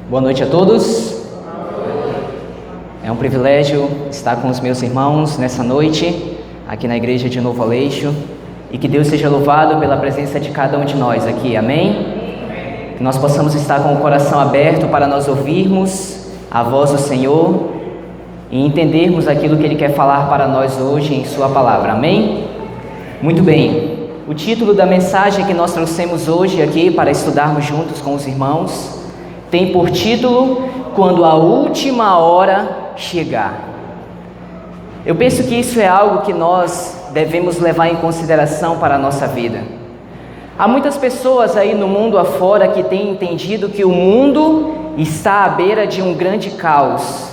Boa noite a todos. É um privilégio estar com os meus irmãos nessa noite, aqui na igreja de Novo Aleixo, e que Deus seja louvado pela presença de cada um de nós aqui, amém? Que nós possamos estar com o coração aberto para nós ouvirmos a voz do Senhor e entendermos aquilo que Ele quer falar para nós hoje em Sua palavra, amém? Muito bem, o título da mensagem que nós trouxemos hoje aqui para estudarmos juntos com os irmãos tem por título: Quando a última hora chegar. Eu penso que isso é algo que nós devemos levar em consideração para a nossa vida. Há muitas pessoas aí no mundo afora que têm entendido que o mundo está à beira de um grande caos.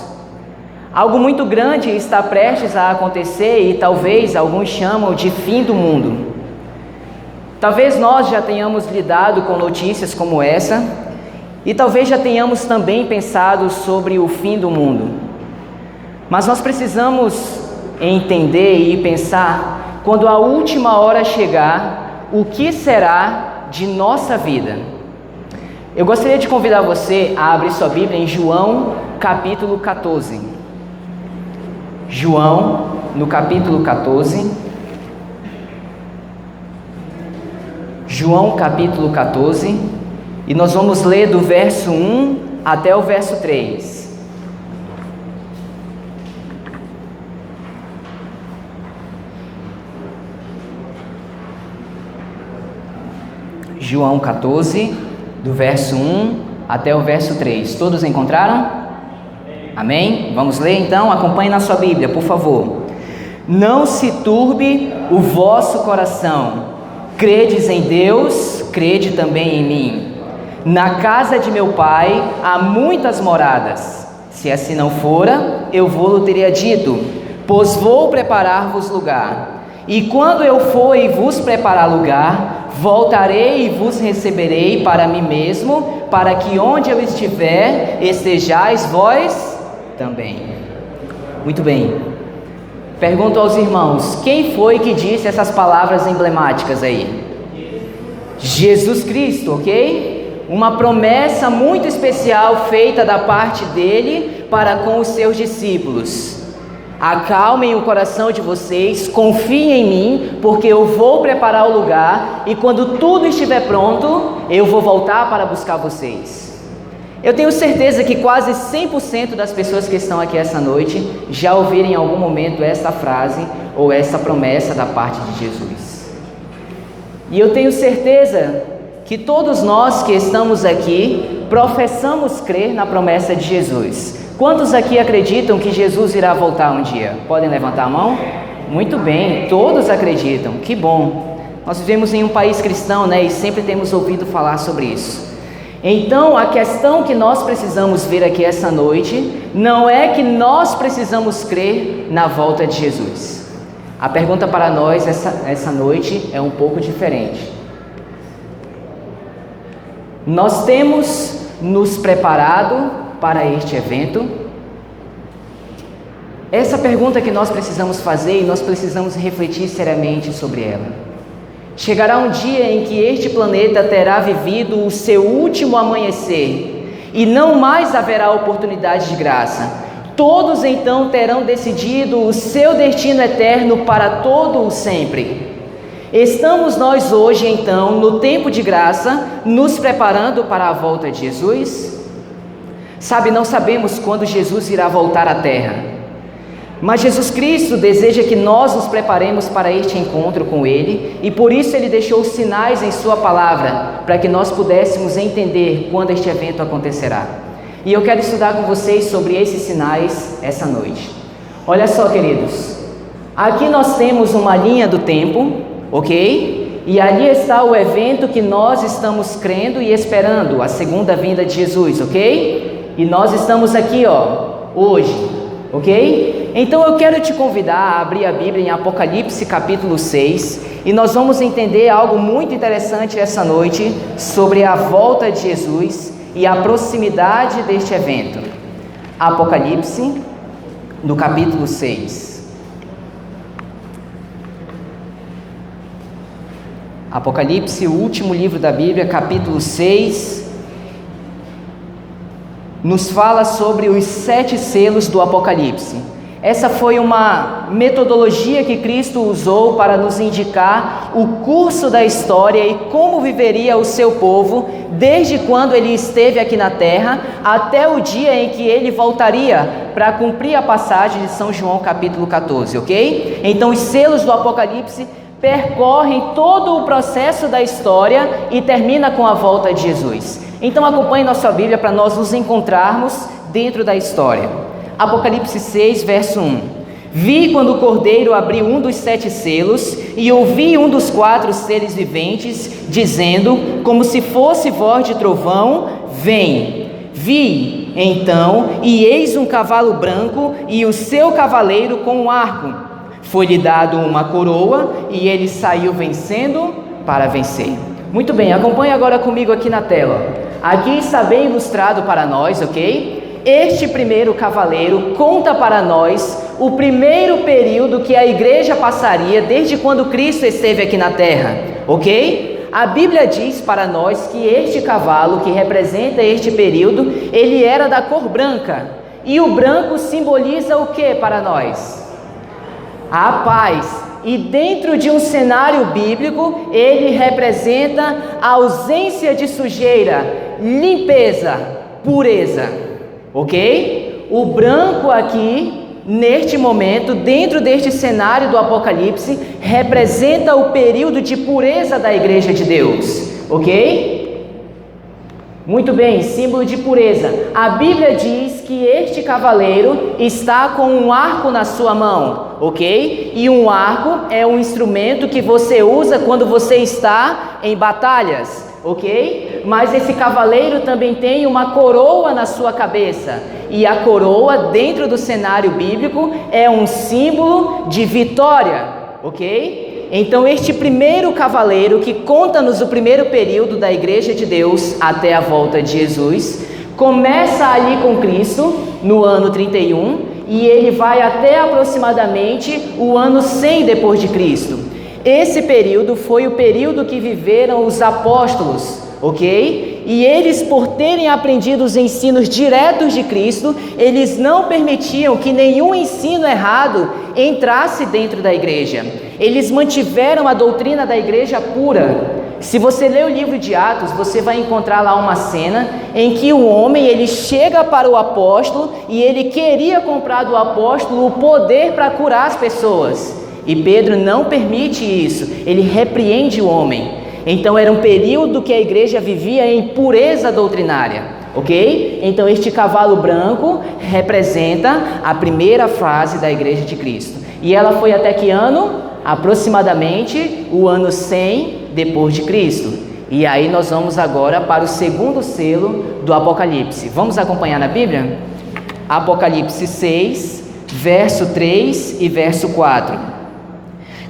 Algo muito grande está prestes a acontecer e talvez alguns chamam de fim do mundo. Talvez nós já tenhamos lidado com notícias como essa e talvez já tenhamos também pensado sobre o fim do mundo. Mas nós precisamos entender e pensar, quando a última hora chegar, o que será de nossa vida? Eu gostaria de convidar você a abrir sua Bíblia em João, capítulo 14. João, no capítulo 14. João, capítulo 14. E nós vamos ler do verso 1 até o verso 3. João 14, do verso 1 até o verso 3. Todos encontraram? Amém? Vamos ler então? Acompanhe na sua Bíblia, por favor. Não se turbe o vosso coração. Credes em Deus, crede também em mim. Na casa de meu Pai há muitas moradas. Se assim não fora, eu vou-lhe teria dito, pois vou preparar-vos lugar. E quando eu for e vos preparar lugar, voltarei e vos receberei para mim mesmo, para que onde eu estiver, estejais vós também. Muito bem. Pergunto aos irmãos, quem foi que disse essas palavras emblemáticas aí? Jesus Cristo, ok? Uma promessa muito especial feita da parte dele para com os seus discípulos. Acalmem o coração de vocês, confiem em mim, porque eu vou preparar o lugar e quando tudo estiver pronto, eu vou voltar para buscar vocês. Eu tenho certeza que quase 100% das pessoas que estão aqui essa noite já ouviram em algum momento essa frase ou essa promessa da parte de Jesus. E eu tenho certeza que todos nós que estamos aqui professamos crer na promessa de Jesus. Quantos aqui acreditam que Jesus irá voltar um dia? Podem levantar a mão? Muito bem, todos acreditam, que bom. Nós vivemos em um país cristão, né? E sempre temos ouvido falar sobre isso. Então, a questão que nós precisamos ver aqui essa noite não é que nós precisamos crer na volta de Jesus. A pergunta para nós essa noite é um pouco diferente. Nós temos nos preparado para este evento? Essa pergunta que nós precisamos fazer e nós precisamos refletir seriamente sobre ela. Chegará um dia em que este planeta terá vivido o seu último amanhecer e não mais haverá oportunidade de graça. Todos então terão decidido o seu destino eterno para todo o sempre. Estamos nós hoje, então, no tempo de graça, nos preparando para a volta de Jesus? Sabe, não sabemos quando Jesus irá voltar à Terra, mas Jesus Cristo deseja que nós nos preparemos para este encontro com Ele, e por isso Ele deixou sinais em Sua palavra, para que nós pudéssemos entender quando este evento acontecerá. E eu quero estudar com vocês sobre esses sinais essa noite. Olha só, queridos, aqui nós temos uma linha do tempo, ok? E ali está o evento que nós estamos crendo e esperando, a segunda vinda de Jesus, ok? E nós estamos aqui, hoje, ok? Então eu quero te convidar a abrir a Bíblia em Apocalipse capítulo 6 e nós vamos entender algo muito interessante essa noite sobre a volta de Jesus e a proximidade deste evento. Apocalipse, no capítulo 6. Apocalipse, o último livro da Bíblia, capítulo 6. nos fala sobre os 7 selos do Apocalipse. Essa foi uma metodologia que Cristo usou para nos indicar o curso da história e como viveria o seu povo desde quando ele esteve aqui na terra até o dia em que ele voltaria para cumprir a passagem de São João capítulo 14, ok? Então os selos do Apocalipse percorrem todo o processo da história e termina com a volta de Jesus. Então acompanhe nossa Bíblia para nós nos encontrarmos dentro da história. Apocalipse 6, verso 1. Vi quando o Cordeiro abriu um dos 7 selos e ouvi um dos 4 seres viventes dizendo, como se fosse voz de trovão, vem. Vi, então, e eis um cavalo branco e o seu cavaleiro com um arco. Foi-lhe dado uma coroa e ele saiu vencendo para vencer. Muito bem, acompanhe agora comigo aqui na tela. Aqui está bem ilustrado para nós, ok? Este primeiro cavaleiro conta para nós o primeiro período que a igreja passaria desde quando Cristo esteve aqui na terra, ok? A Bíblia diz para nós que este cavalo que representa este período, ele era da cor branca. E o branco simboliza o que para nós? A paz. E dentro de um cenário bíblico, ele representa a ausência de sujeira, limpeza, pureza. Ok? O branco aqui, neste momento, dentro deste cenário do Apocalipse, representa o período de pureza da igreja de Deus. Ok? Muito bem, símbolo de pureza. A Bíblia diz que este cavaleiro está com um arco na sua mão. Ok? E um arco é um instrumento que você usa quando você está em batalhas. Ok? Mas esse cavaleiro também tem uma coroa na sua cabeça. E a coroa, dentro do cenário bíblico, é um símbolo de vitória. Ok? Então este primeiro cavaleiro, que conta-nos o primeiro período da Igreja de Deus até a volta de Jesus, começa ali com Cristo, no ano 31, e ele vai até aproximadamente o ano 100 depois de Cristo. Esse período foi o período que viveram os apóstolos, ok? E eles, por terem aprendido os ensinos diretos de Cristo, eles não permitiam que nenhum ensino errado entrasse dentro da igreja. Eles mantiveram a doutrina da igreja pura. Se você ler o livro de Atos, você vai encontrar lá uma cena em que o homem, ele chega para o apóstolo e ele queria comprar do apóstolo o poder para curar as pessoas. E Pedro não permite isso, ele repreende o homem. Então era um período que a igreja vivia em pureza doutrinária, ok? Então este cavalo branco representa a primeira fase da igreja de Cristo. E ela foi até que ano? Aproximadamente o ano 100 depois de Cristo. E aí nós vamos agora para o segundo selo do Apocalipse. Vamos acompanhar na Bíblia? Apocalipse 6, verso 3 e verso 4.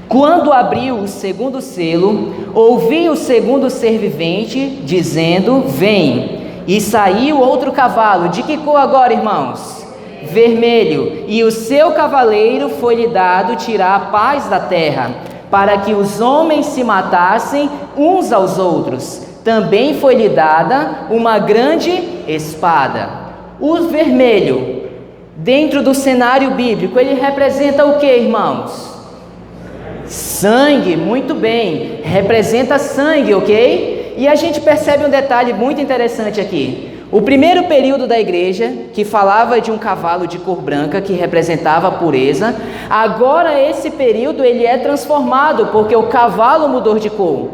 Quando abriu o segundo selo, ouvi o segundo ser vivente dizendo, vem. E saiu outro cavalo. De que cor agora, irmãos? Vermelho. E o seu cavaleiro foi-lhe dado tirar a paz da terra, para que os homens se matassem uns aos outros. Também foi-lhe dada uma grande espada. O vermelho, dentro do cenário bíblico, ele representa o que, irmãos? Sangue, muito bem, representa sangue, ok? E a gente percebe um detalhe muito interessante aqui. O primeiro período da igreja, que falava de um cavalo de cor branca, que representava a pureza, agora esse período ele é transformado, porque o cavalo mudou de cor.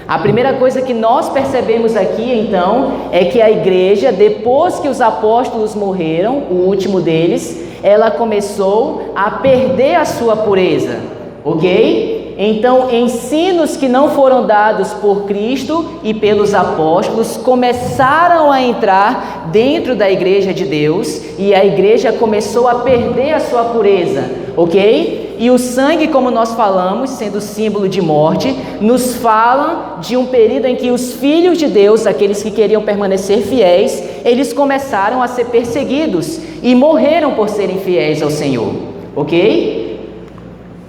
A primeira coisa que nós percebemos aqui, então, é que a igreja, depois que os apóstolos morreram, o último deles, ela começou a perder a sua pureza. Ok? Então, ensinos que não foram dados por Cristo e pelos apóstolos começaram a entrar dentro da igreja de Deus e a igreja começou a perder a sua pureza, ok? E o sangue, como nós falamos, sendo símbolo de morte, nos fala de um período em que os filhos de Deus, aqueles que queriam permanecer fiéis, eles começaram a ser perseguidos e morreram por serem fiéis ao Senhor, ok?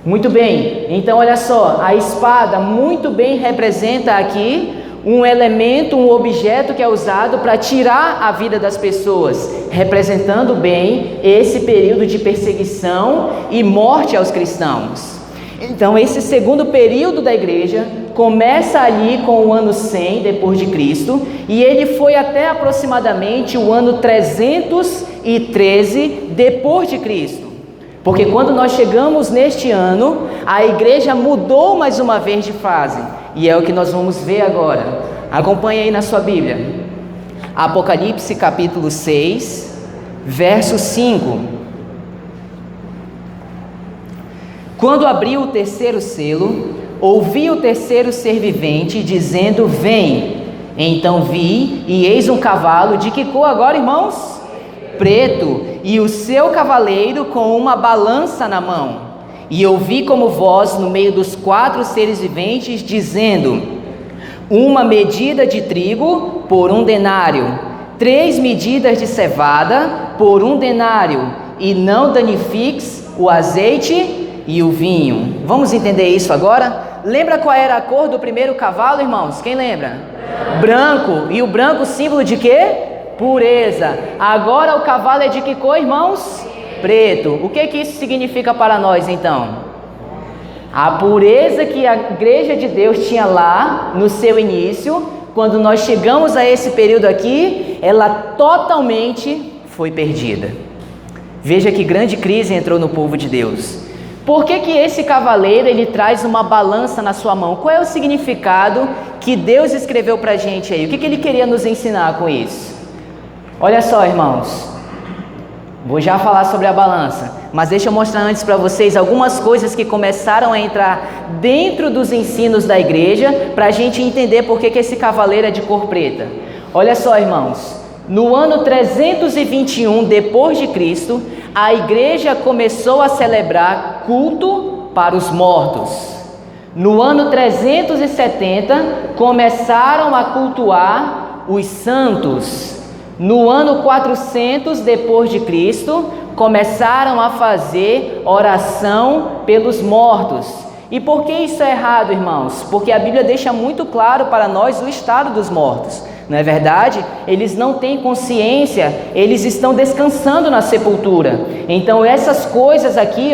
Muito bem, então olha só, a espada muito bem representa aqui um elemento, um objeto que é usado para tirar a vida das pessoas, representando bem esse período de perseguição e morte aos cristãos. Então, esse segundo período da igreja começa ali com o ano 100 depois de Cristo, e ele foi até aproximadamente o ano 313 depois de Cristo. Porque quando nós chegamos neste ano, a igreja mudou mais uma vez de fase, e é o que nós vamos ver agora. Acompanhe aí na sua Bíblia. Apocalipse capítulo 6, verso 5. Quando abriu o terceiro selo, ouvi o terceiro ser vivente dizendo: vem. Então vi, e eis um cavalo, de que cor agora, irmãos? Preto, e o seu cavaleiro com uma balança na mão. E ouvi como voz no meio dos 4 seres viventes, dizendo: uma medida de trigo por 1 denário, 3 medidas de cevada por 1 denário, e não danifiques o azeite e o vinho. Vamos entender isso agora? Lembra qual era a cor do primeiro cavalo, irmãos? Quem lembra? Branco. E o branco símbolo de quê? Pureza. Agora o cavalo é de que cor, irmãos? Preto. O que isso significa para nós, então? A pureza que a igreja de Deus tinha lá no seu início, quando nós chegamos a esse período aqui, ela totalmente foi perdida. Veja que grande crise entrou no povo de Deus. Por que esse cavaleiro ele traz uma balança na sua mão? Qual é o significado que Deus escreveu para a gente aí? O que ele queria nos ensinar com isso? Olha só, irmãos, vou já falar sobre a balança, mas deixa eu mostrar antes para vocês algumas coisas que começaram a entrar dentro dos ensinos da igreja, para a gente entender por que esse cavaleiro é de cor preta. Olha só, irmãos, no ano 321 depois de Cristo, a igreja começou a celebrar culto para os mortos. No ano 370, começaram a cultuar os santos. No ano 400 depois de Cristo, começaram a fazer oração pelos mortos. E por que isso é errado, irmãos? Porque a Bíblia deixa muito claro para nós o estado dos mortos. Não é verdade? Eles não têm consciência, eles estão descansando na sepultura. Então essas coisas aqui,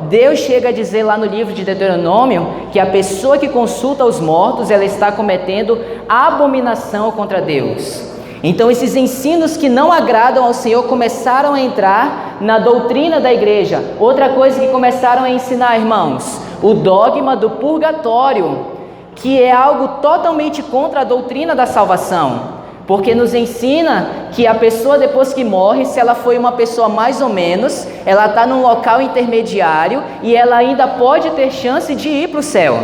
Deus chega a dizer lá no livro de Deuteronômio que a pessoa que consulta os mortos, ela está cometendo abominação contra Deus. Então esses ensinos que não agradam ao Senhor começaram a entrar na doutrina da igreja. Outra coisa que começaram a ensinar, irmãos, o dogma do purgatório, que é algo totalmente contra a doutrina da salvação, porque nos ensina que a pessoa depois que morre, se ela foi uma pessoa mais ou menos, ela está num local intermediário e ela ainda pode ter chance de ir para o céu.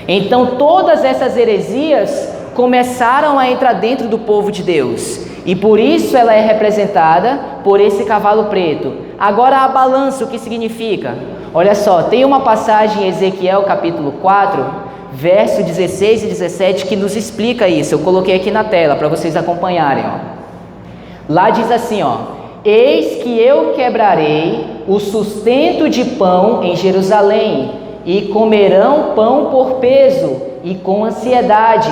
Então todas essas heresias começaram a entrar dentro do povo de Deus, e por isso ela é representada por esse cavalo preto. Agora a balança, o que significa? Olha só, tem uma passagem em Ezequiel capítulo 4, verso 16 e 17 que nos explica isso. Eu coloquei aqui na tela para vocês acompanharem. Lá diz assim, eis que eu quebrarei o sustento de pão em Jerusalém, e comerão pão por peso e com ansiedade,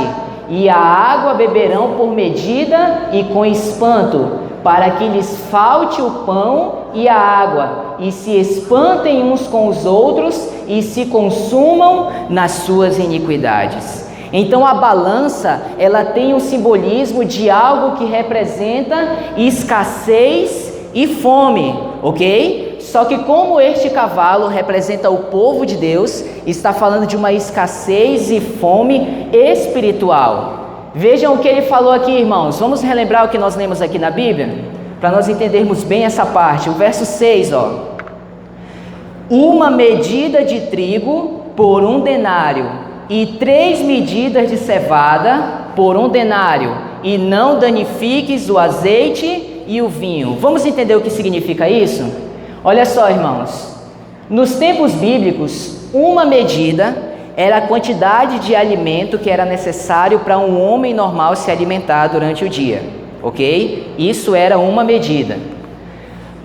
e a água beberão por medida e com espanto, para que lhes falte o pão e a água, e se espantem uns com os outros, e se consumam nas suas iniquidades. Então a balança, ela tem um simbolismo de algo que representa escassez e fome, ok? Só que como este cavalo representa o povo de Deus, está falando de uma escassez e fome espiritual. Vejam o que ele falou aqui, irmãos. Vamos relembrar o que nós lemos aqui na Bíblia, para nós entendermos bem essa parte. O verso 6, uma medida de trigo por 1 denário, e 3 medidas de cevada por 1 denário, e não danifiques o azeite e o vinho. Vamos entender o que significa isso? Olha só, irmãos, nos tempos bíblicos, uma medida era a quantidade de alimento que era necessário para um homem normal se alimentar durante o dia, ok? Isso era uma medida.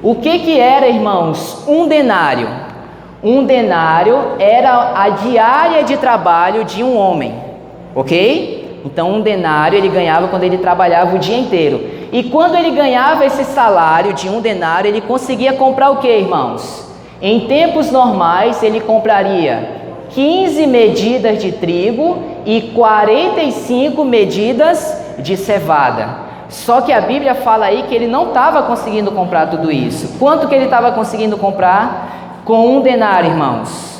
O que era, irmãos, 1 denário? 1 denário era a diária de trabalho de um homem, ok? Então, um denário ele ganhava quando ele trabalhava o dia inteiro. E quando ele ganhava esse salário de um denário, ele conseguia comprar o que, irmãos? Em tempos normais, ele compraria 15 medidas de trigo e 45 medidas de cevada. Só que a Bíblia fala aí que ele não estava conseguindo comprar tudo isso. Quanto que ele estava conseguindo comprar? Com um denário, irmãos.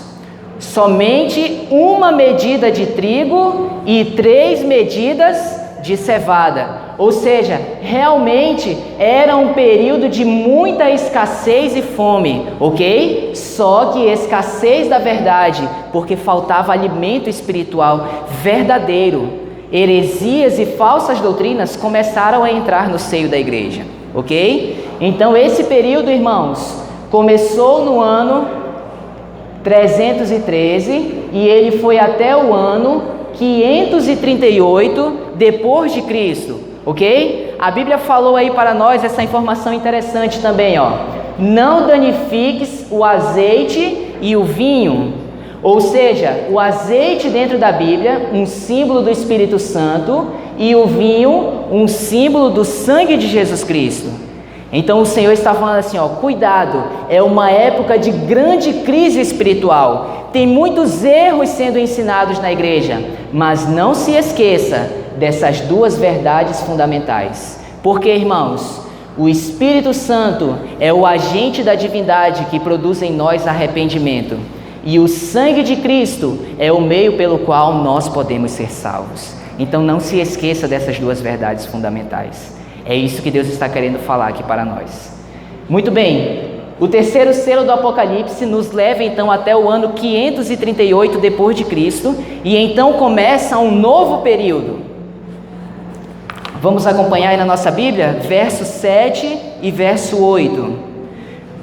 Somente uma medida de trigo e 3 medidas de cevada. Ou seja, realmente era um período de muita escassez e fome, ok? Só que escassez da verdade, porque faltava alimento espiritual verdadeiro. Heresias e falsas doutrinas começaram a entrar no seio da igreja, ok? Então esse período, irmãos, começou no ano 313 e ele foi até o ano 538 depois de Cristo, ok? A Bíblia falou aí para nós essa informação interessante também, ó. Não danifiques o azeite e o vinho. Ou seja, o azeite dentro da Bíblia, um símbolo do Espírito Santo, e o vinho, um símbolo do sangue de Jesus Cristo. Então o Senhor está falando assim, ó, cuidado, é uma época de grande crise espiritual. Tem muitos erros sendo ensinados na igreja, mas não se esqueça dessas duas verdades fundamentais. Porque, irmãos, o Espírito Santo é o agente da divindade que produz em nós arrependimento. E o sangue de Cristo é o meio pelo qual nós podemos ser salvos. Então não se esqueça dessas duas verdades fundamentais. É isso que Deus está querendo falar aqui para nós. Muito bem, o terceiro selo do Apocalipse nos leva então até o ano 538 depois de Cristo, e então começa um novo período. Vamos acompanhar aí na nossa Bíblia, verso 7 e verso 8.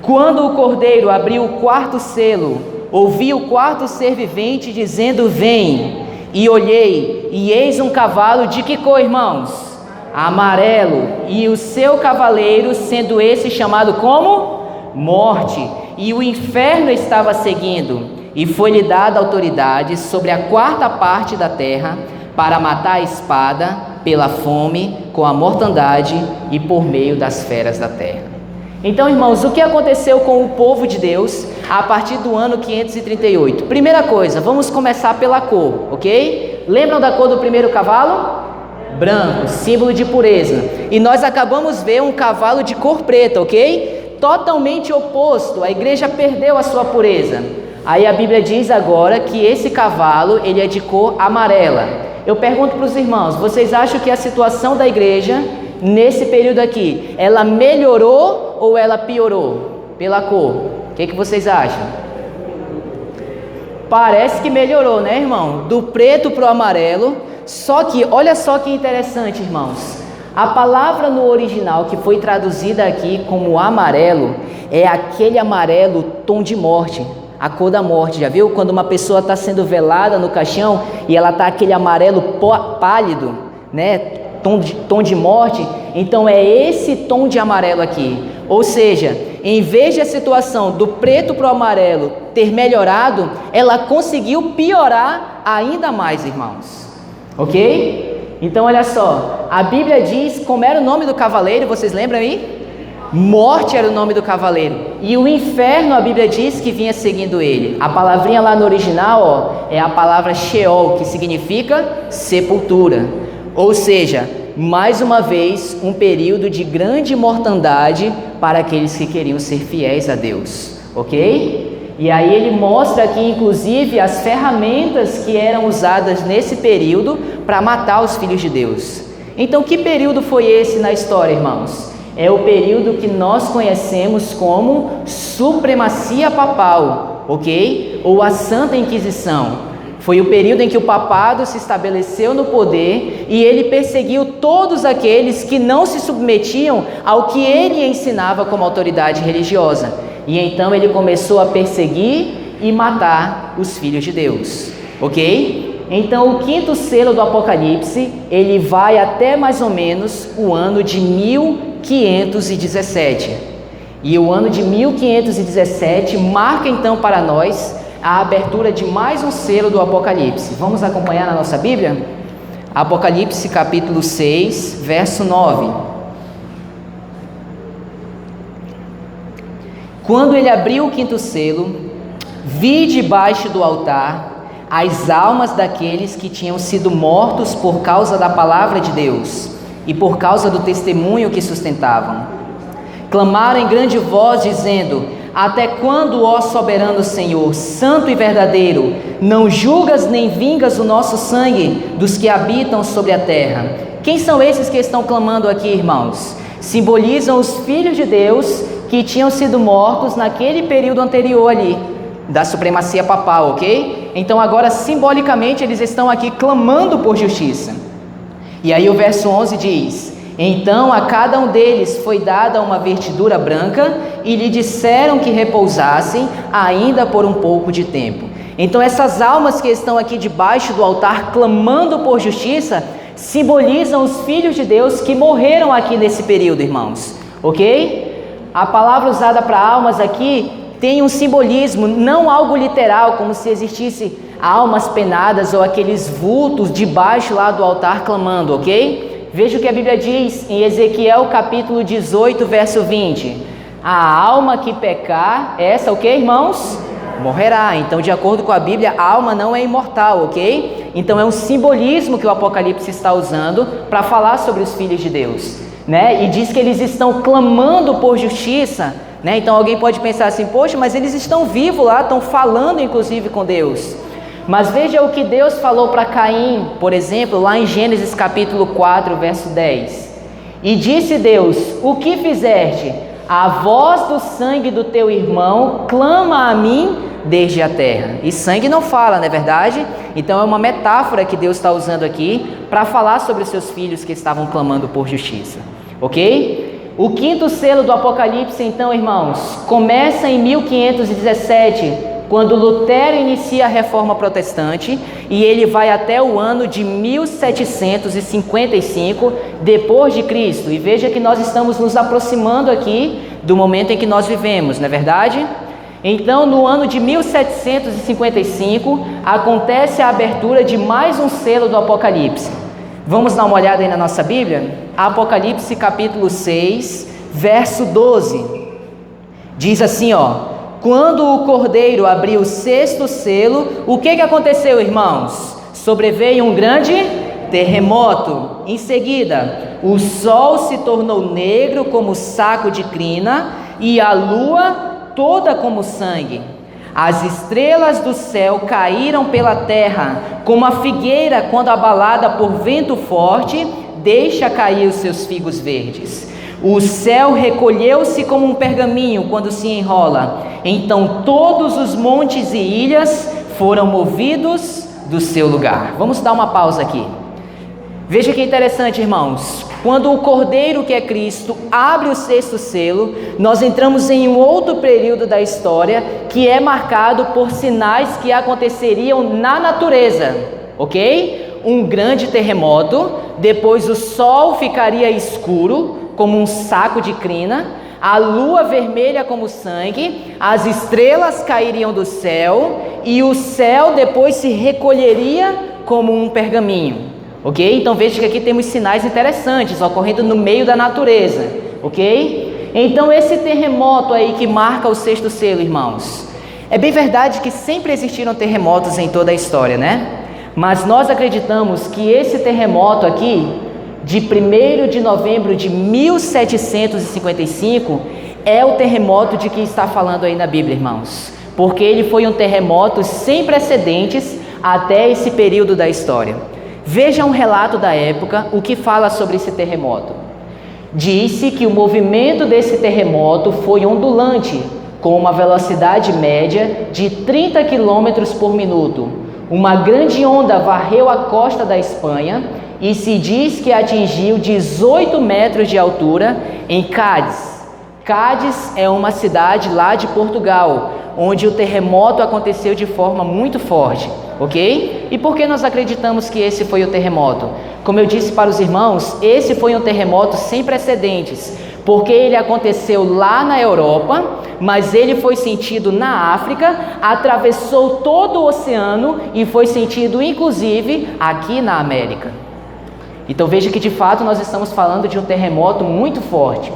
Quando o Cordeiro abriu o quarto selo, ouvi o quarto ser vivente dizendo: vem. E olhei, e eis um cavalo de que cor, irmãos? Amarelo, e o seu cavaleiro, sendo esse chamado como? Morte, e o inferno estava seguindo, e foi-lhe dada autoridade sobre a quarta parte da terra, para matar a espada, pela fome, com a mortandade e por meio das feras da terra. Então, irmãos, o que aconteceu com o povo de Deus a partir do ano 538? Primeira coisa, vamos começar pela cor, ok? Lembram da cor do primeiro cavalo? Branco, símbolo de pureza. E nós acabamos de ver um cavalo de cor preta, ok? Totalmente oposto, a igreja perdeu a sua pureza. Aí a Bíblia diz agora que esse cavalo, ele é de cor amarela. Eu pergunto para os irmãos, vocês acham que a situação da igreja, nesse período aqui, ela melhorou ou ela piorou? Pela cor, o que vocês acham? Parece que melhorou, né, irmão? Do preto para o amarelo. Só que, olha só que interessante, irmãos. A palavra no original que foi traduzida aqui como amarelo é aquele amarelo tom de morte, a cor da morte. Já viu? Quando uma pessoa está sendo velada no caixão e ela está aquele amarelo pálido, né? Tom de morte. Então é esse tom de amarelo aqui. Ou seja, em vez de a situação do preto para o amarelo ter melhorado, ela conseguiu piorar ainda mais, irmãos. Ok? Então olha só, a Bíblia diz como era o nome do cavaleiro, vocês lembram aí? Morte era o nome do cavaleiro. E o inferno, a Bíblia diz que vinha seguindo ele. A palavrinha lá no original, ó, é a palavra Sheol, que significa sepultura. Ou seja, mais uma vez, um período de grande mortandade para aqueles que queriam ser fiéis a Deus. Ok? E aí ele mostra aqui, inclusive, as ferramentas que eram usadas nesse período para matar os filhos de Deus. Então, que período foi esse na história, irmãos? É o período que nós conhecemos como supremacia papal, ok? Ou a Santa Inquisição. Foi o período em que o papado se estabeleceu no poder e ele perseguiu todos aqueles que não se submetiam ao que ele ensinava como autoridade religiosa. E então ele começou a perseguir e matar os filhos de Deus, ok? Então o quinto selo do Apocalipse, ele vai até mais ou menos o ano de 1517. E o ano de 1517 marca então para nós a abertura de mais um selo do Apocalipse. Vamos acompanhar na nossa Bíblia? Apocalipse capítulo 6, verso 9. Quando ele abriu o quinto selo, vi debaixo do altar as almas daqueles que tinham sido mortos por causa da palavra de Deus e por causa do testemunho que sustentavam. Clamaram em grande voz, dizendo: até quando, ó soberano Senhor, santo e verdadeiro, não julgas nem vingas o nosso sangue dos que habitam sobre a terra? Quem são esses que estão clamando aqui, irmãos? Simbolizam os filhos de Deus que tinham sido mortos naquele período anterior ali, da supremacia papal, ok? Então agora simbolicamente eles estão aqui clamando por justiça. E aí o verso 11 diz: então a cada um deles foi dada uma vestidura branca e lhe disseram que repousassem ainda por um pouco de tempo. Então essas almas que estão aqui debaixo do altar clamando por justiça simbolizam os filhos de Deus que morreram aqui nesse período, irmãos, ok? A palavra usada para almas aqui tem um simbolismo, não algo literal, como se existisse almas penadas ou aqueles vultos debaixo lá do altar clamando, ok? Veja o que a Bíblia diz em Ezequiel capítulo 18, verso 20. A alma que pecar, essa o que, irmãos? Morrerá. Então, de acordo com a Bíblia, a alma não é imortal, ok? Então é um simbolismo que o Apocalipse está usando para falar sobre os filhos de Deus, né? E diz que eles estão clamando por justiça, né? Então alguém pode pensar assim: poxa, mas eles estão vivos lá, estão falando inclusive com Deus. Mas veja o que Deus falou para Caim, por exemplo, lá em Gênesis capítulo 4, verso 10. E disse Deus: o que fizeste? A voz do sangue do teu irmão clama a mim desde a terra. E sangue não fala, não é verdade? Então é uma metáfora que Deus está usando aqui para falar sobre os seus filhos que estavam clamando por justiça, ok? O quinto selo do Apocalipse, então, irmãos, começa em 1517, quando Lutero inicia a Reforma Protestante, e ele vai até o ano de 1755 depois de Cristo. E veja que nós estamos nos aproximando aqui do momento em que nós vivemos, não é verdade? Então, no ano de 1755, acontece a abertura de mais um selo do Apocalipse. Vamos dar uma olhada aí na nossa Bíblia? Apocalipse capítulo 6, verso 12. Diz assim, ó: quando o Cordeiro abriu o sexto selo, o que aconteceu, irmãos? Sobreveio um grande terremoto. Em seguida, o sol se tornou negro como saco de crina e a lua toda como sangue. As estrelas do céu caíram pela terra, como a figueira quando abalada por vento forte deixa cair os seus figos verdes. O céu recolheu-se como um pergaminho quando se enrola. Então todos os montes e ilhas foram movidos do seu lugar. Vamos dar uma pausa aqui. Veja que interessante, irmãos. Quando o Cordeiro, que é Cristo, abre o sexto selo, nós entramos em um outro período da história que é marcado por sinais que aconteceriam na natureza, ok? Um grande terremoto, depois o sol ficaria escuro como um saco de crina, a lua vermelha como sangue, as estrelas cairiam do céu e o céu depois se recolheria como um pergaminho. Ok? Então veja que aqui temos sinais interessantes ocorrendo no meio da natureza, ok? Então esse terremoto aí que marca o sexto selo, irmãos, é bem verdade que sempre existiram terremotos em toda a história, né? Mas nós acreditamos que esse terremoto aqui, de 1º de novembro de 1755, é o terremoto de que está falando aí na Bíblia, irmãos, porque ele foi um terremoto sem precedentes até esse período da história. Veja um relato da época, o que fala sobre esse terremoto. Disse que o movimento desse terremoto foi ondulante, com uma velocidade média de 30 km por minuto. Uma grande onda varreu a costa da Espanha e se diz que atingiu 18 metros de altura em Cádiz. Cádiz é uma cidade lá de Portugal, onde o terremoto aconteceu de forma muito forte, ok? E por que nós acreditamos que esse foi o terremoto? Como eu disse para os irmãos, esse foi um terremoto sem precedentes, porque ele aconteceu lá na Europa, mas ele foi sentido na África, atravessou todo o oceano e foi sentido inclusive aqui na América, Então veja que de fato nós estamos falando de um terremoto muito forte.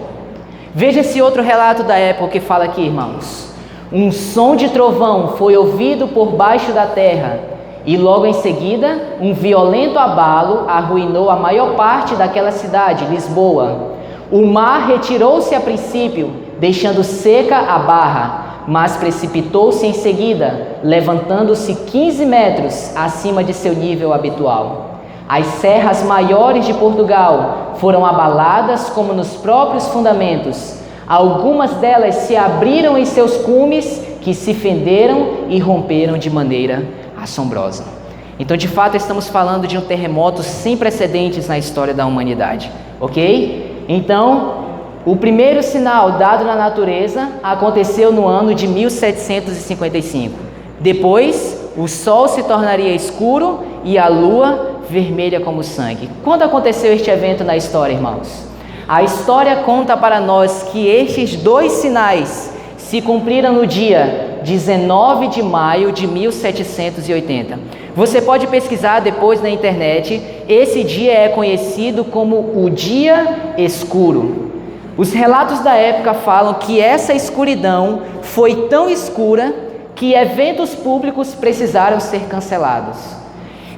Veja esse outro relato da época que fala aqui, irmãos. Um som de trovão foi ouvido por baixo da terra, e logo em seguida, um violento abalo arruinou a maior parte daquela cidade, Lisboa. O mar retirou-se a princípio, deixando seca a barra, mas precipitou-se em seguida, levantando-se 15 metros acima de seu nível habitual. As serras maiores de Portugal foram abaladas como nos próprios fundamentos. Algumas delas se abriram em seus cumes, que se fenderam e romperam de maneira assombrosa. Então, de fato, estamos falando de um terremoto sem precedentes na história da humanidade, ok? Então, o primeiro sinal dado na natureza aconteceu no ano de 1755. Depois, o sol se tornaria escuro e a lua vermelha como sangue. Quando aconteceu este evento na história, irmãos? A história conta para nós que estes dois sinais se cumpriram no dia 19 de maio de 1780. Você pode pesquisar depois na internet. Esse dia é conhecido como o Dia Escuro. Os relatos da época falam que essa escuridão foi tão escura que eventos públicos precisaram ser cancelados.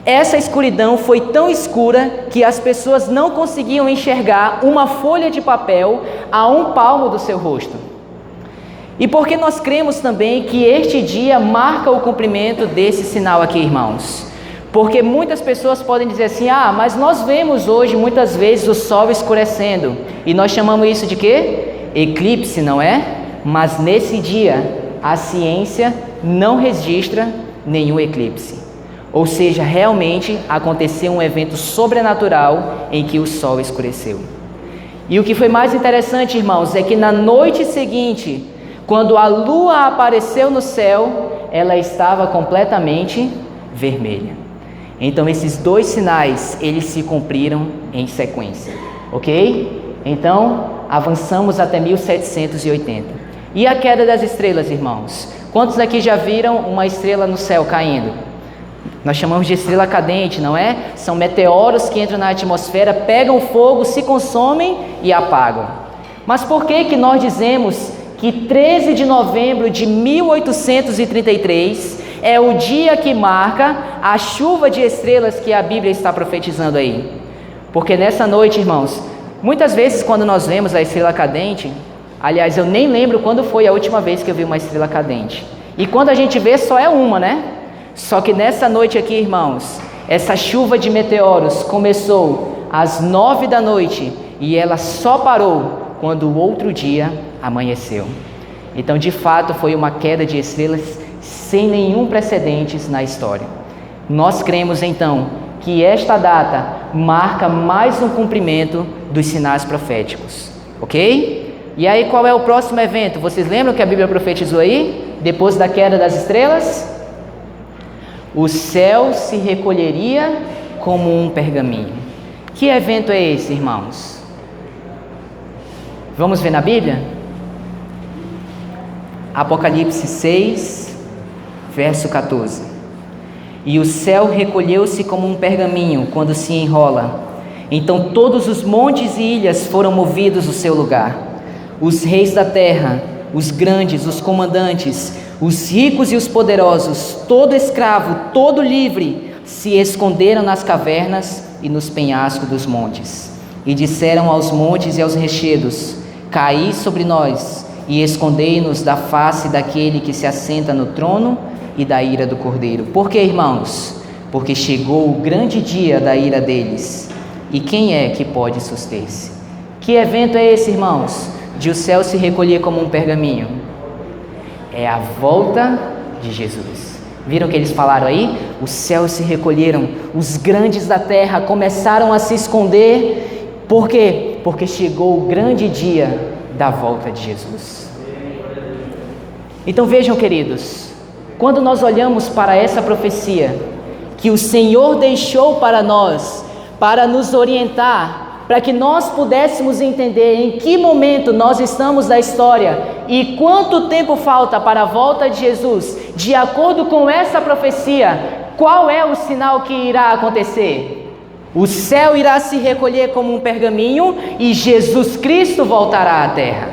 Essa escuridão foi tão escura que as pessoas não conseguiam enxergar uma folha de papel a um palmo do seu rosto. E porque nós cremos também que este dia marca o cumprimento desse sinal aqui, irmãos? Porque muitas pessoas podem dizer assim: mas nós vemos hoje muitas vezes o sol escurecendo, e nós chamamos isso de quê? Eclipse, não é? Mas nesse dia a ciência não registra nenhum eclipse. Ou seja, realmente aconteceu um evento sobrenatural em que o sol escureceu. E o que foi mais interessante, irmãos, é que na noite seguinte, quando a lua apareceu no céu, ela estava completamente vermelha. Então esses dois sinais, eles se cumpriram em sequência, ok? Então, avançamos até 1780. E a queda das estrelas, irmãos? Quantos aqui já viram uma estrela no céu caindo? Nós chamamos de estrela cadente, não é? São meteoros que entram na atmosfera, pegam fogo, se consomem e apagam. Mas por que nós dizemos que 13 de novembro de 1833 é o dia que marca a chuva de estrelas que a Bíblia está profetizando aí? Porque nessa noite, irmãos, muitas vezes quando nós vemos a estrela cadente, aliás, eu nem lembro quando foi a última vez que eu vi uma estrela cadente. E quando a gente vê, só é uma, né? Só que nessa noite aqui, irmãos, essa chuva de meteoros começou às 9 da noite e ela só parou quando o outro dia amanheceu. Então, de fato, foi uma queda de estrelas sem nenhum precedentes na história. Nós cremos, então, que esta data marca mais um cumprimento dos sinais proféticos, ok? E aí, qual é o próximo evento? Vocês lembram que a Bíblia profetizou aí? Depois da queda das estrelas? O céu se recolheria como um pergaminho. Que evento é esse, irmãos? Vamos ver na Bíblia? Apocalipse 6, verso 14. E o céu recolheu-se como um pergaminho quando se enrola. Então todos os montes e ilhas foram movidos do seu lugar. Os reis da terra, os grandes, os comandantes, os ricos e os poderosos, todo escravo, todo livre, se esconderam nas cavernas e nos penhascos dos montes. E disseram aos montes e aos rochedos: caí sobre nós e escondei-nos da face daquele que se assenta no trono e da ira do Cordeiro. Por que, irmãos? Porque chegou o grande dia da ira deles. E quem é que pode suster-se? Que evento é esse, irmãos? De o céu se recolher como um pergaminho? É a volta de Jesus. Viram que eles falaram aí? Os céus se recolheram, os grandes da terra começaram a se esconder. Por quê? Porque chegou o grande dia da volta de Jesus. Então vejam, queridos, quando nós olhamos para essa profecia que o Senhor deixou para nós, para nos orientar, para que nós pudéssemos entender em que momento nós estamos da história e quanto tempo falta para a volta de Jesus, de acordo com essa profecia, qual é o sinal que irá acontecer? O céu irá se recolher como um pergaminho e Jesus Cristo voltará à terra.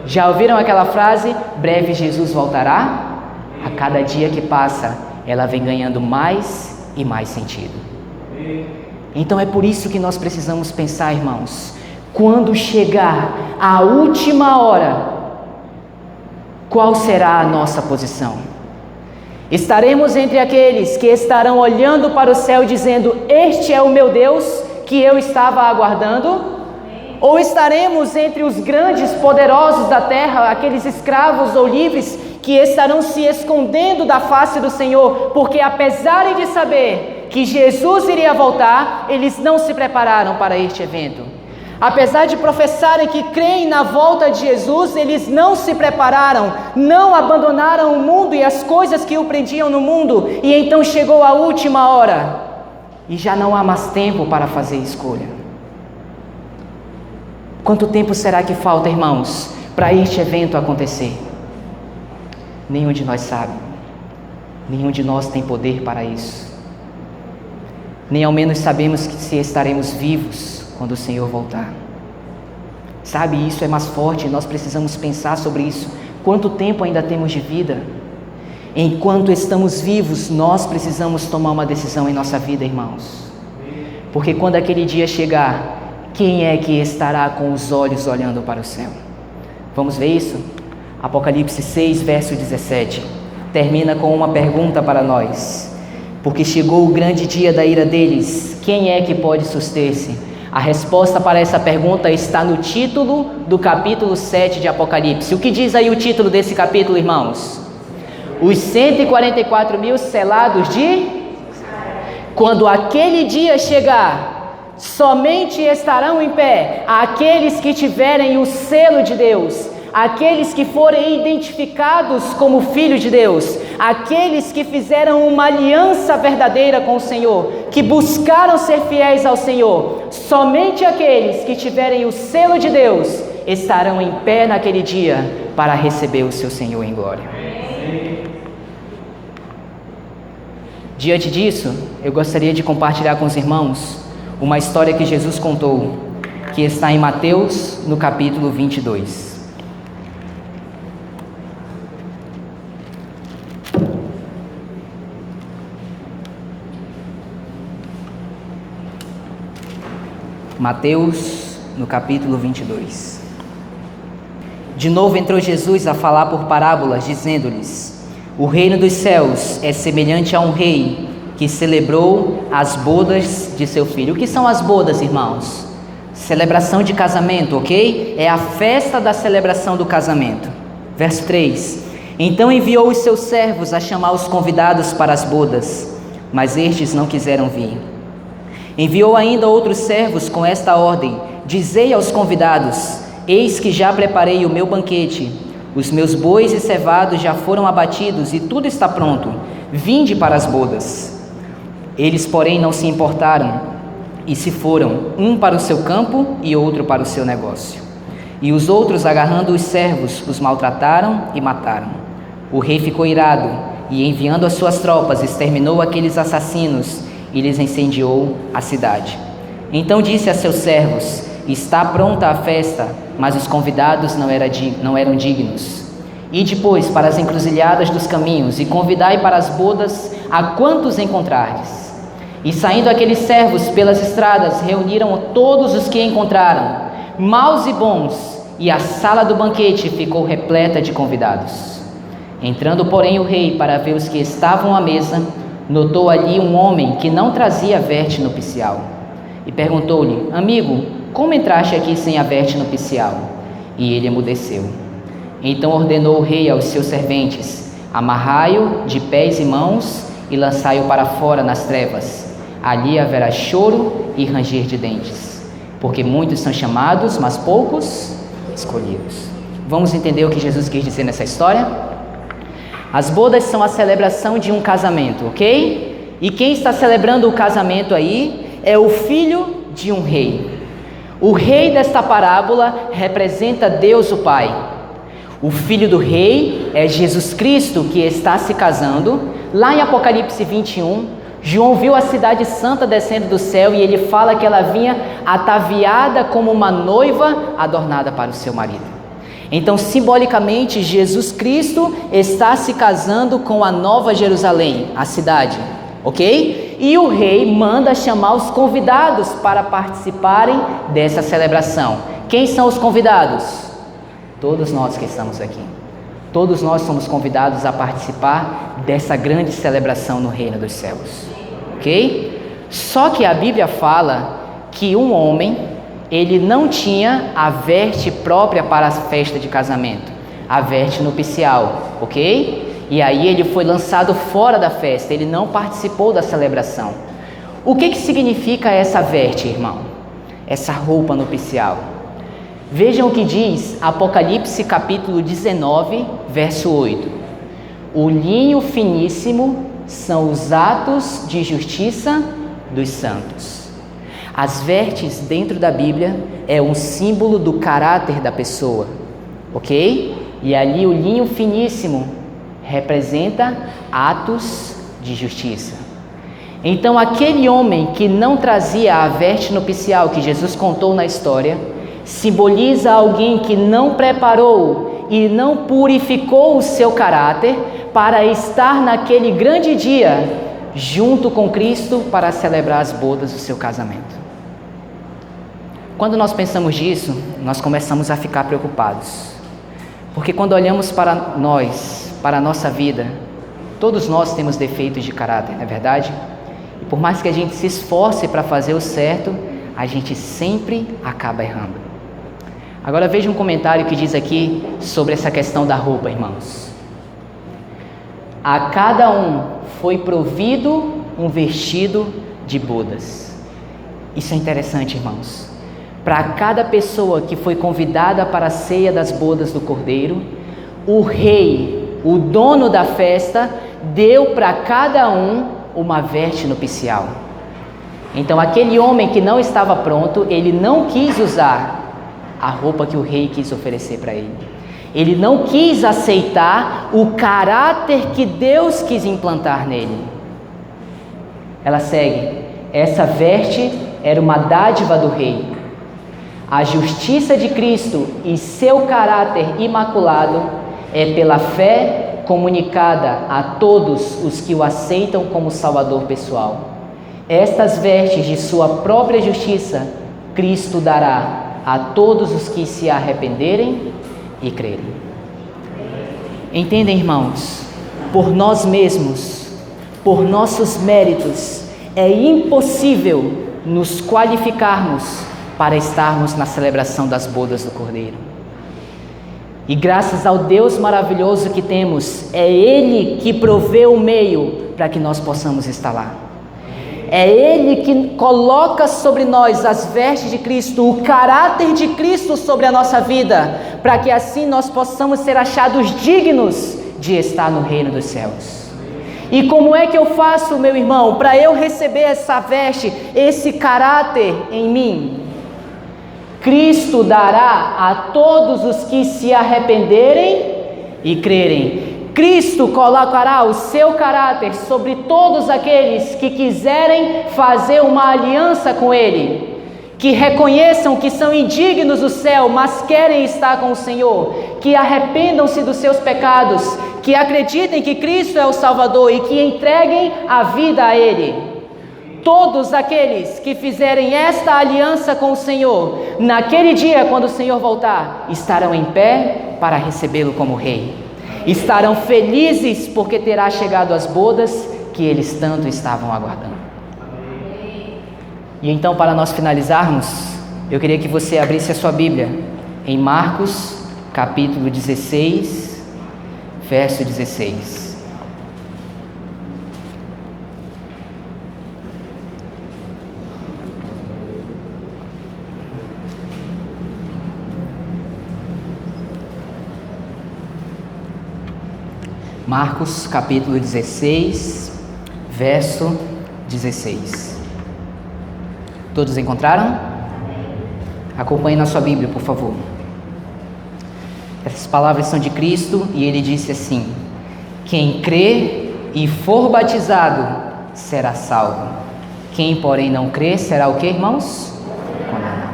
Já ouviram aquela frase? Breve Jesus voltará? A cada dia que passa, ela vem ganhando mais e mais sentido. Então é por isso que nós precisamos pensar, irmãos, quando chegar a última hora, qual será a nossa posição? Estaremos entre aqueles que estarão olhando para o céu dizendo: este é o meu Deus que eu estava aguardando? Ou estaremos entre os grandes poderosos da terra, aqueles escravos ou livres que estarão se escondendo da face do Senhor, porque apesar de saber que Jesus iria voltar, eles não se prepararam para este evento. Apesar de professarem que creem na volta de Jesus, eles não se prepararam, não abandonaram o mundo e as coisas que o prendiam no mundo, e então chegou a última hora, e já não há mais tempo para fazer escolha. Quanto tempo será que falta, irmãos, para este evento acontecer? Nenhum de nós sabe, nenhum de nós tem poder para isso, nem ao menos sabemos se estaremos vivos quando o Senhor voltar. Sabe, isso é mais forte, nós precisamos pensar sobre isso. Quanto tempo ainda temos de vida? Enquanto estamos vivos, nós precisamos tomar uma decisão em nossa vida, irmãos. Porque quando aquele dia chegar, quem é que estará com os olhos olhando para o céu? Vamos ver isso? Apocalipse 6, verso 17. Termina com uma pergunta para nós. Porque chegou o grande dia da ira deles, quem é que pode suster-se? A resposta para essa pergunta está no título do capítulo 7 de Apocalipse. O que diz aí o título desse capítulo, irmãos? Os 144 mil selados de... Quando aquele dia chegar, somente estarão em pé aqueles que tiverem o selo de Deus, aqueles que forem identificados como filhos de Deus, aqueles que fizeram uma aliança verdadeira com o Senhor, que buscaram ser fiéis ao Senhor. Somente aqueles que tiverem o selo de Deus estarão em pé naquele dia para receber o seu Senhor em glória. Diante disso, eu gostaria de compartilhar com os irmãos uma história que Jesus contou, que está em Mateus, no capítulo 22. Mateus, no capítulo 22. De novo entrou Jesus a falar por parábolas, dizendo-lhes: o reino dos céus é semelhante a um rei que celebrou as bodas de seu filho. O que são as bodas, irmãos? Celebração de casamento, ok? É a festa da celebração do casamento. Verso 3. Então enviou os seus servos a chamar os convidados para as bodas, mas estes não quiseram vir. Enviou ainda outros servos com esta ordem: dizei aos convidados: eis que já preparei o meu banquete, os meus bois e cevados já foram abatidos e tudo está pronto, vinde para as bodas. Eles, porém, não se importaram e se foram, um para o seu campo e outro para o seu negócio. E os outros, agarrando os servos, os maltrataram e mataram. O rei ficou irado e, enviando as suas tropas, exterminou aqueles assassinos e lhes incendiou a cidade. Então disse a seus servos: está pronta a festa, mas os convidados não eram dignos. E depois para as encruzilhadas dos caminhos e convidai para as bodas a quantos encontrardes. E saindo aqueles servos pelas estradas, reuniram todos os que encontraram, maus e bons, e a sala do banquete ficou repleta de convidados. Entrando, porém, o rei para ver os que estavam à mesa, notou ali um homem que não trazia veste nupcial, e perguntou-lhe: amigo, como entraste aqui sem a veste nupcial? E ele emudeceu. Então ordenou o rei aos seus serventes: amarrai-o de pés e mãos e lançai-o para fora nas trevas. Ali haverá choro e ranger de dentes, porque muitos são chamados, mas poucos escolhidos. Vamos entender o que Jesus quis dizer nessa história? As bodas são a celebração de um casamento, ok? E quem está celebrando o casamento aí é o filho de um rei. O rei desta parábola representa Deus o Pai. O filho do rei é Jesus Cristo, que está se casando. Lá em Apocalipse 21, João viu a cidade santa descendo do céu e ele fala que ela vinha ataviada como uma noiva adornada para o seu marido. Então, simbolicamente, Jesus Cristo está se casando com a Nova Jerusalém, a cidade, ok? E o rei manda chamar os convidados para participarem dessa celebração. Quem são os convidados? Todos nós que estamos aqui. Todos nós somos convidados a participar dessa grande celebração no reino dos céus, ok? Só que a Bíblia fala que um homem, ele não tinha a veste própria para a festa de casamento, a veste nupcial, ok? E aí ele foi lançado fora da festa, ele não participou da celebração. O que significa essa veste, irmão? Essa roupa nupcial. Vejam o que diz Apocalipse capítulo 19, verso 8. O linho finíssimo são os atos de justiça dos santos. As vestes dentro da Bíblia é um símbolo do caráter da pessoa, ok? E ali o linho finíssimo representa atos de justiça. Então aquele homem que não trazia a veste nupcial que Jesus contou na história, simboliza alguém que não preparou e não purificou o seu caráter para estar naquele grande dia junto com Cristo para celebrar as bodas do seu casamento. Quando nós pensamos nisso, nós começamos a ficar preocupados, porque quando olhamos para nós, para a nossa vida, todos nós temos defeitos de caráter, não é verdade? E por mais que a gente se esforce para fazer o certo, a gente sempre acaba errando. Agora veja um comentário que diz aqui sobre essa questão da roupa, irmãos. A cada um foi provido um vestido de bodas. Isso é interessante, irmãos. Para cada pessoa que foi convidada para a ceia das bodas do Cordeiro, o rei, o dono da festa, deu para cada um uma veste nupcial. Então aquele homem que não estava pronto, ele não quis usar a roupa que o rei quis oferecer para ele. Ele não quis aceitar o caráter que Deus quis implantar nele. Ela segue: essa veste era uma dádiva do rei. A justiça de Cristo e seu caráter imaculado é pela fé comunicada a todos os que o aceitam como Salvador pessoal. Estas vestes de sua própria justiça, Cristo dará a todos os que se arrependerem e crerem. Entendem, irmãos? Por nós mesmos, por nossos méritos, é impossível nos qualificarmos para estarmos na celebração das bodas do Cordeiro. E graças ao Deus maravilhoso que temos, é Ele que provê o meio para que nós possamos estar lá. É Ele que coloca sobre nós as vestes de Cristo, o caráter de Cristo sobre a nossa vida, para que assim nós possamos ser achados dignos de estar no reino dos céus. E como é que eu faço, meu irmão, para eu receber essa veste, esse caráter em mim? Cristo dará a todos os que se arrependerem e crerem. Cristo colocará o seu caráter sobre todos aqueles que quiserem fazer uma aliança com Ele, que reconheçam que são indignos do céu, mas querem estar com o Senhor, que arrependam-se dos seus pecados, que acreditem que Cristo é o Salvador e que entreguem a vida a Ele. Todos aqueles que fizerem esta aliança com o Senhor, naquele dia, quando o Senhor voltar, estarão em pé para recebê-lo como Rei. Estarão felizes porque terá chegado as bodas que eles tanto estavam aguardando. E então, para nós finalizarmos, eu queria que você abrisse a sua Bíblia em Marcos, capítulo 16, verso 16. Marcos capítulo 16, verso 16. Todos encontraram? Acompanhe na sua Bíblia, por favor. Essas palavras são de Cristo e Ele disse assim: quem crê e for batizado será salvo. Quem, porém, não crer, será o que, irmãos? Condenado.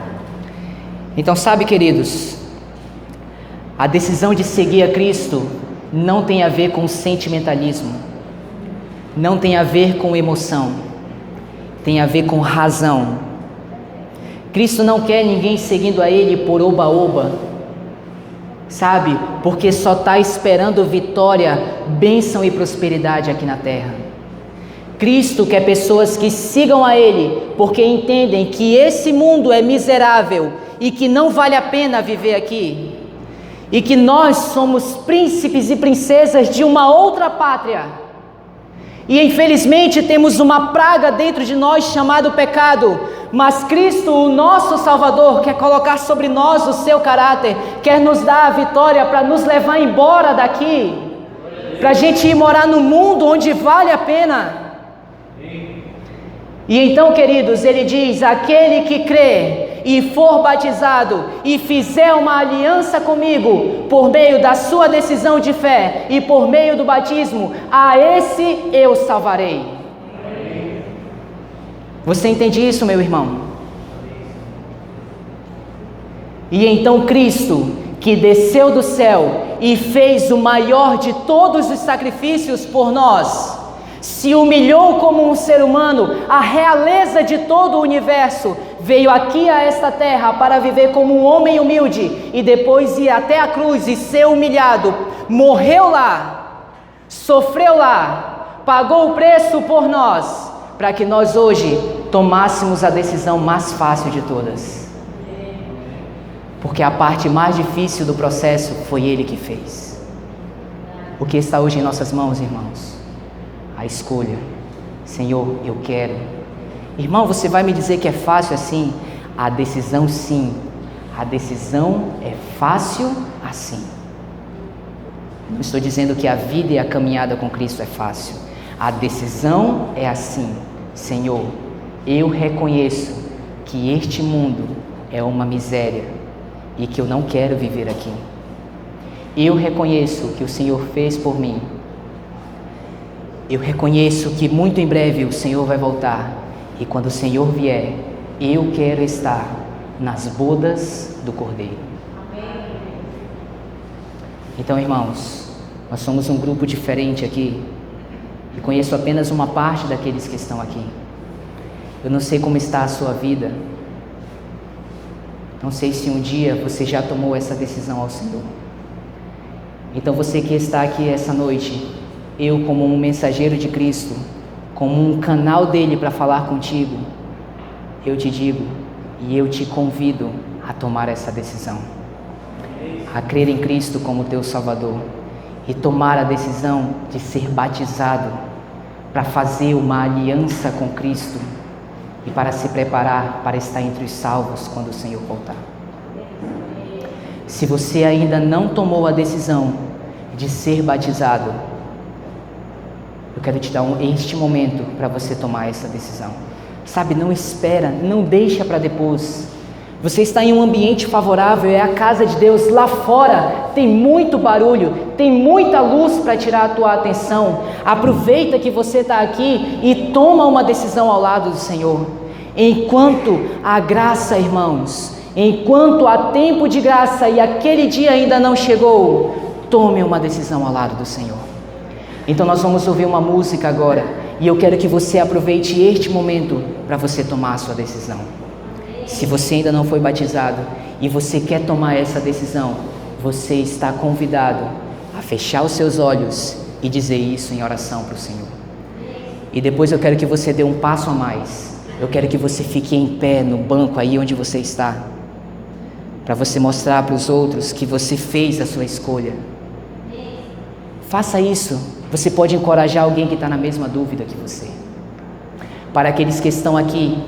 Então, sabe, queridos, a decisão de seguir a Cristo não tem a ver com sentimentalismo, não tem a ver com emoção, tem a ver com razão. Cristo não quer ninguém seguindo a Ele por oba-oba, sabe? Porque só está esperando vitória, bênção e prosperidade aqui na terra. Cristo quer pessoas que sigam a Ele, porque entendem que esse mundo é miserável e que não vale a pena viver aqui, e que nós somos príncipes e princesas de uma outra pátria, e infelizmente temos uma praga dentro de nós chamado pecado, mas Cristo, o nosso Salvador, quer colocar sobre nós o seu caráter, quer nos dar a vitória para nos levar embora daqui, para a gente ir morar no mundo onde vale a pena. E então, queridos, ele diz: aquele que crê e for batizado e fizer uma aliança comigo por meio da sua decisão de fé e por meio do batismo, a esse eu salvarei. Você entende isso, meu irmão? E então Cristo, que desceu do céu e fez o maior de todos os sacrifícios por nós, se humilhou como um ser humano, a realeza de todo o universo, veio aqui a esta terra para viver como um homem humilde e depois ir até a cruz e ser humilhado, morreu lá, sofreu lá, pagou o preço por nós, para que nós hoje tomássemos a decisão mais fácil de todas, porque a parte mais difícil do processo foi Ele que fez. O que está hoje em nossas mãos, irmãos? A escolha. Senhor, eu quero. Irmão, você vai me dizer que é fácil assim? A decisão, sim. A decisão é fácil assim. Não estou dizendo que a vida e a caminhada com Cristo é fácil. A decisão é assim. Senhor, eu reconheço que este mundo é uma miséria e que eu não quero viver aqui. Eu reconheço que o Senhor fez por mim. Eu reconheço que muito em breve o Senhor vai voltar, e quando o Senhor vier, eu quero estar nas bodas do Cordeiro. Então, irmãos, nós somos um grupo diferente aqui, e conheço apenas uma parte daqueles que estão aqui. Eu não sei como está a sua vida, não sei se um dia você já tomou essa decisão ao Senhor. Então, você que está aqui essa noite, eu, como um mensageiro de Cristo, como um canal dele para falar contigo, eu te digo e eu te convido a tomar essa decisão, a crer em Cristo como teu Salvador e tomar a decisão de ser batizado para fazer uma aliança com Cristo e para se preparar para estar entre os salvos quando o Senhor voltar. Se você ainda não tomou a decisão de ser batizado, eu quero te dar este momento para você tomar essa decisão. Sabe, não espera, não deixa para depois. Você está em um ambiente favorável, é a casa de Deus. Lá fora tem muito barulho, tem muita luz para tirar a tua atenção. Aproveita que você está aqui e toma uma decisão ao lado do Senhor. Enquanto há graça, irmãos, enquanto há tempo de graça e aquele dia ainda não chegou, tome uma decisão ao lado do Senhor. Então nós vamos ouvir uma música agora, e eu quero que você aproveite este momento para você tomar a sua decisão. Se você ainda não foi batizado e você quer tomar essa decisão, você está convidado a fechar os seus olhos e dizer isso em oração para o Senhor. E depois eu quero que você dê um passo a mais. Eu quero que você fique em pé no banco aí onde você está, para você mostrar para os outros que você fez a sua escolha. Faça isso. Você pode encorajar alguém que está na mesma dúvida que você. Para aqueles que estão aqui,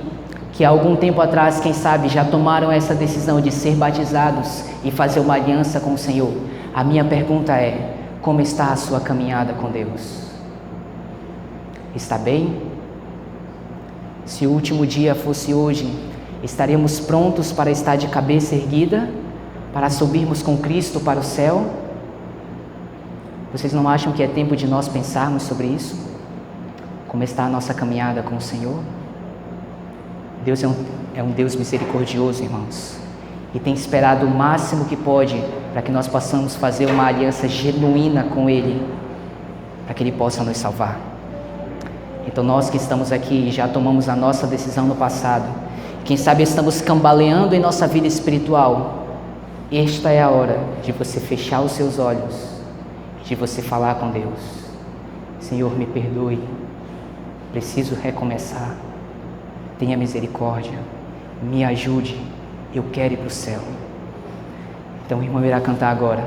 que há algum tempo atrás, quem sabe, já tomaram essa decisão de ser batizados e fazer uma aliança com o Senhor, a minha pergunta é: como está a sua caminhada com Deus? Está bem? Se o último dia fosse hoje, estaremos prontos para estar de cabeça erguida, para subirmos com Cristo para o céu? Vocês não acham que é tempo de nós pensarmos sobre isso? Como está a nossa caminhada com o Senhor? Deus é um Deus misericordioso, irmãos, e tem esperado o máximo que pode para que nós possamos fazer uma aliança genuína com Ele, para que Ele possa nos salvar. Então nós que estamos aqui e já tomamos a nossa decisão no passado, quem sabe estamos cambaleando em nossa vida espiritual, esta é a hora de você fechar os seus olhos e de você falar com Deus: Senhor, me perdoe, preciso recomeçar, tenha misericórdia, me ajude, eu quero ir para o céu. Então o irmão irá cantar agora,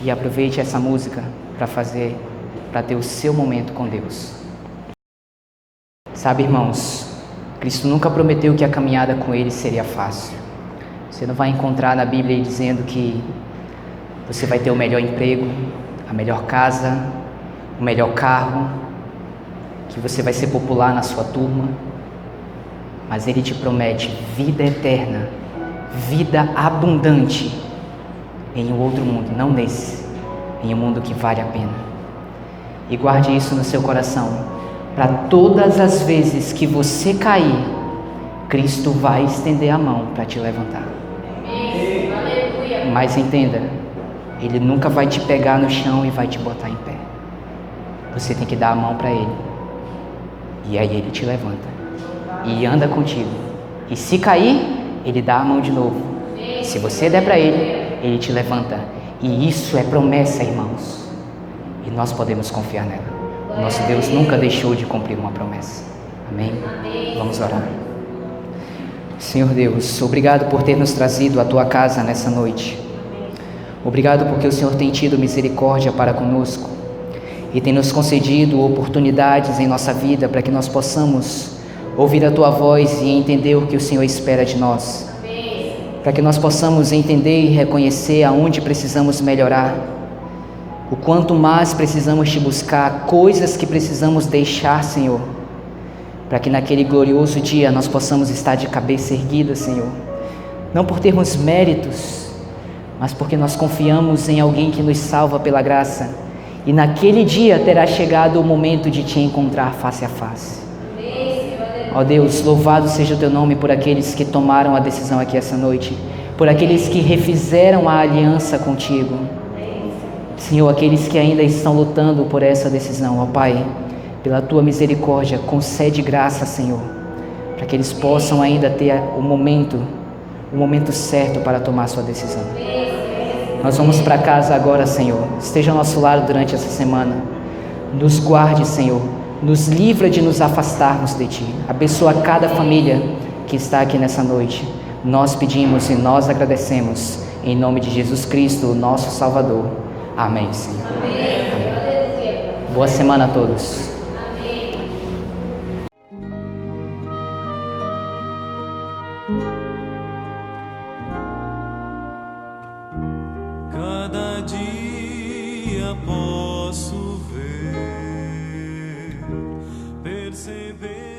e aproveite essa música para ter o seu momento com Deus. Sabe, irmãos, Cristo nunca prometeu que a caminhada com Ele seria fácil. Você não vai encontrar na Bíblia dizendo que você vai ter o melhor emprego, a melhor casa, o melhor carro, que você vai ser popular na sua turma, mas Ele te promete vida eterna, vida abundante em um outro mundo, não nesse, em um mundo que vale a pena. E guarde isso no seu coração, para todas as vezes que você cair, Cristo vai estender a mão para te levantar. Mas entenda, Ele nunca vai te pegar no chão e vai te botar em pé. Você tem que dar a mão para Ele, e aí Ele te levanta e anda contigo. E se cair, Ele dá a mão de novo. Se você der para Ele, Ele te levanta. E isso é promessa, irmãos, e nós podemos confiar nela. Nosso Deus nunca deixou de cumprir uma promessa. Amém? Vamos orar. Senhor Deus, obrigado por ter nos trazido à Tua casa nessa noite. Obrigado porque o Senhor tem tido misericórdia para conosco e tem nos concedido oportunidades em nossa vida para que nós possamos ouvir a Tua voz e entender o que o Senhor espera de nós. Para que nós possamos entender e reconhecer aonde precisamos melhorar, o quanto mais precisamos Te buscar, coisas que precisamos deixar, Senhor, para que naquele glorioso dia nós possamos estar de cabeça erguida, Senhor, não por termos méritos, mas porque nós confiamos em alguém que nos salva pela graça, e naquele dia terá chegado o momento de Te encontrar face a face. Ó Deus, louvado seja o Teu nome por aqueles que tomaram a decisão aqui essa noite, por aqueles que refizeram a aliança contigo. Senhor, aqueles que ainda estão lutando por essa decisão, ó Pai, pela Tua misericórdia, concede graça, Senhor, para que eles possam ainda ter o momento certo para tomar sua decisão. Nós vamos para casa agora, Senhor. Esteja ao nosso lado durante essa semana. Nos guarde, Senhor. Nos livra de nos afastarmos de Ti. Abençoa cada família que está aqui nessa noite. Nós pedimos e nós agradecemos em nome de Jesus Cristo, nosso Salvador. Amém, Senhor. Amém. Boa semana a todos. Cada dia posso ver, perceber.